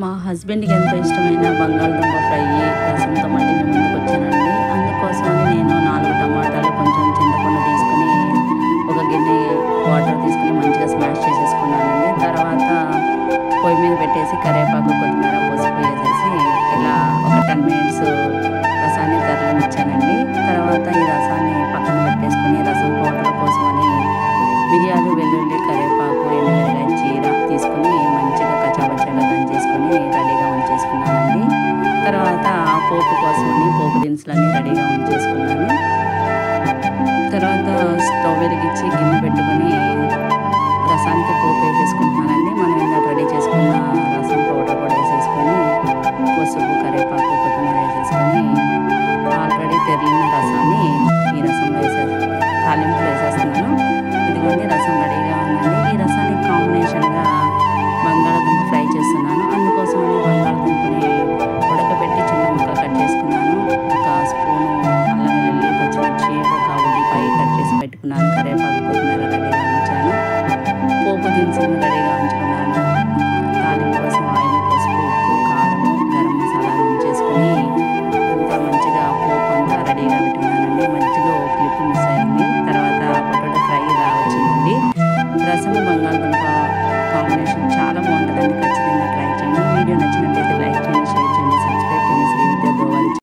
మా హస్బెండ్‌కి ఎంతో ఇష్టమైన బంగాళదుంప ఫ్రై, రసంతో మళ్ళీ మీ ముందుకొచ్చానండి. అందుకోసమని నేను 4 టమాటాలు, కొంచెం చింతపండు తీసుకొని, ఒక గిన్నె వాటర్ తీసుకొని మంచిగా స్మాష్ చేసేసుకున్నానండి. తర్వాత పొయ్యి మీద పెట్టేసి కరివేపాకు, కొత్తిమీర, పసుపు వేసేసి ఇలా ఒక 10 మినిట్స్ రసాన్ని తరలనిచ్చానండి. తర్వాత ఈ రసాన్ని పక్కన పెట్టేసుకొని రసం పౌడర్ కోసమని మిరియాలు, వెల్లుల్లి, కరివేపాకు, ఎండుమిరపకాయ, జీర తీసుకొని మంచిగా కచ్చాపచ్చాగా దంచేసుకొని రెడీగా ఉంచేసుకున్నానండి. తర్వాత పోపు కోసమని పోపు దినుసులన్నీ రెడీగా ఉంచేసుకున్నాను. తర్వాత స్టవ్ వెలిగించి గిన్నె పెట్టుకొని రసానికి పోపు వేసేసుకుంటున్నాను.